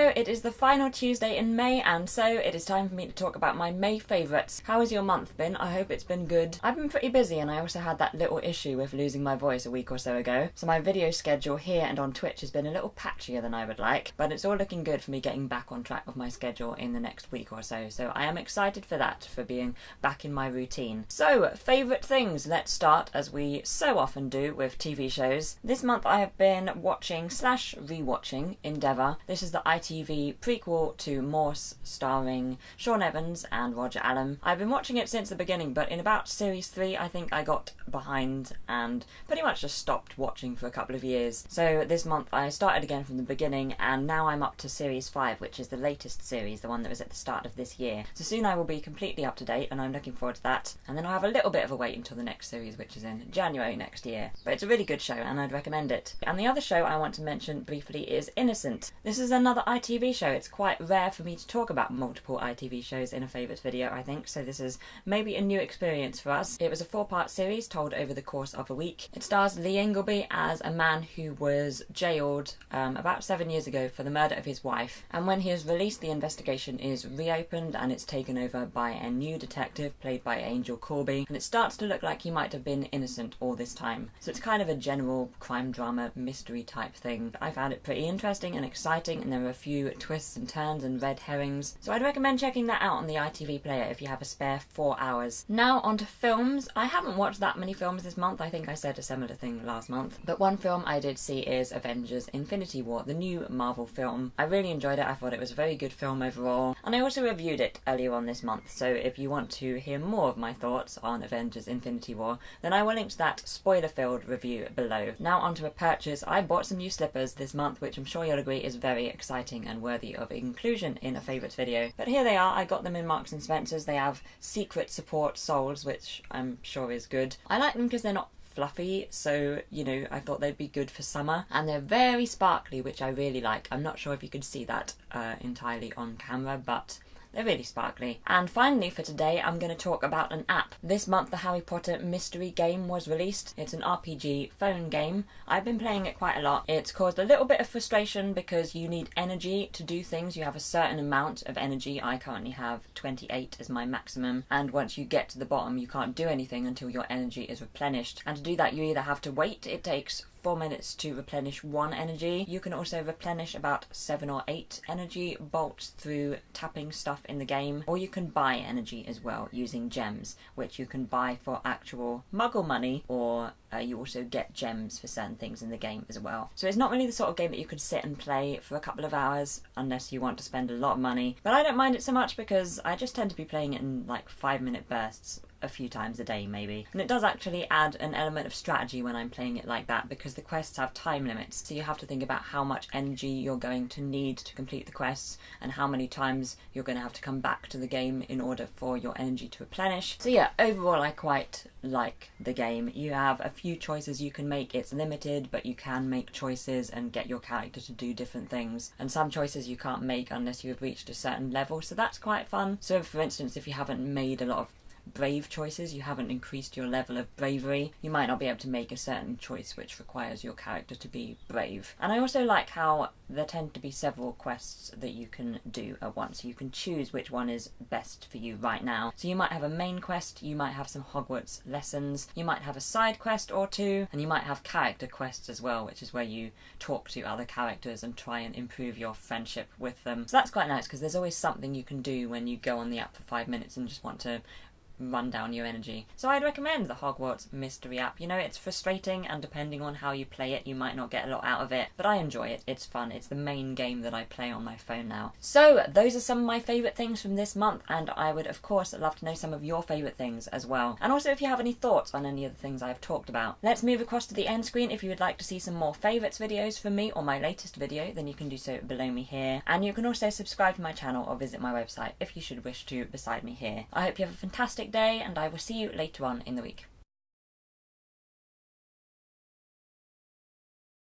So it is the final Tuesday in May, and so it is time for me to talk about my May favourites. How has your month been? I hope it's been good. I've been pretty busy, and I also had that little issue with losing my voice a week or so ago, so my video schedule here and on Twitch has been a little patchier than I would like, but it's all looking good for me getting back on track with my schedule in the next week or so, so I am excited for that, for being back in my routine. So, favourite things. Let's start, as we so often do with TV shows. This month I have been watching / rewatching Endeavour. This is the ITV prequel to Morse, starring Sean Evans and Roger Allam. I've been watching it since the beginning, but in about series 3 I think I got behind and pretty much just stopped watching for a couple of years. So this month I started again from the beginning, and now I'm up to series 5, which is the latest series, the one that was at the start of this year. So soon I will be completely up to date, and I'm looking forward to that. And then I'll have a little bit of a wait until the next series, which is in January next year. But it's a really good show, and I'd recommend it. And the other show I want to mention briefly is Innocent. This is another ITV show. It's quite rare for me to talk about multiple ITV shows in a favourites video, I think, so this is maybe a new experience for us. It was a 4-part series told over the course of a week. It stars Lee Ingleby as a man who was jailed about 7 years ago for the murder of his wife, and when he is released the investigation is reopened and it's taken over by a new detective played by Angel Corby, and it starts to look like he might have been innocent all this time. So it's kind of a general crime drama mystery type thing. I found it pretty interesting and exciting, and there are a few twists and turns and red herrings, so I'd recommend checking that out on the ITV player if you have a spare 4 hours. Now on to films. I haven't watched that many films this month. I think I said a similar thing last month, but one film I did see is Avengers Infinity War, the new Marvel film. I really enjoyed it. I thought it was a very good film overall, and I also reviewed it earlier on this month, so if you want to hear more of my thoughts on Avengers Infinity War, then I will link to that spoiler-filled review below. Now onto a purchase. I bought some new slippers this month, which I'm sure you'll agree is very exciting and worthy of inclusion in a favourites video. But here they are. I got them in Marks and Spencer's. They have secret support soles, which I'm sure is good. I like them because they're not fluffy, so you know, I thought they'd be good for summer, and they're very sparkly, which I really like. I'm not sure if you could see that entirely on camera, but they're really sparkly. And finally for today, I'm going to talk about an app. This month the Hogwarts Mystery game was released. It's an RPG phone game. I've been playing it quite a lot. It's caused a little bit of frustration because you need energy to do things. You have a certain amount of energy. I currently have 28 as my maximum, and once you get to the bottom you can't do anything until your energy is replenished. And to do that you either have to wait. It takes 4 minutes to replenish 1 energy. You can also replenish about 7 or 8 energy bolts through tapping stuff in the game, or you can buy energy as well using gems, which you can buy for actual muggle money, or you also get gems for certain things in the game as well. So it's not really the sort of game that you could sit and play for a couple of hours unless you want to spend a lot of money, but I don't mind it so much because I just tend to be playing it in like 5-minute bursts a few times a day maybe. And it does actually add an element of strategy when I'm playing it like that, because the quests have time limits, so you have to think about how much energy you're going to need to complete the quests and how many times you're going to have to come back to the game in order for your energy to replenish. So yeah, overall I quite like the game. You have a few choices you can make. It's limited, but you can make choices and get your character to do different things, and some choices you can't make unless you've reached a certain level, so that's quite fun. So for instance, if you haven't made a lot of brave choices, you haven't increased your level of bravery, you might not be able to make a certain choice which requires your character to be brave. And I also like how there tend to be several quests that you can do at once. You can choose which one is best for you right now. So you might have a main quest, you might have some Hogwarts lessons, you might have a side quest or two, and you might have character quests as well, which is where you talk to other characters and try and improve your friendship with them. So that's quite nice because there's always something you can do when you go on the app for 5 minutes and just want to run down your energy. So I'd recommend the Hogwarts Mystery app. You know, it's frustrating, and depending on how you play it you might not get a lot out of it, but I enjoy it. It's fun. It's the main game that I play on my phone now. So those are some of my favourite things from this month, and I would of course love to know some of your favourite things as well, and also if you have any thoughts on any of the things I've talked about. Let's move across to the end screen. If you would like to see some more favourites videos from me or my latest video, then you can do so below me here, and you can also subscribe to my channel or visit my website if you should wish to beside me here. I hope you have a fantastic day, and I will see you later on in the week.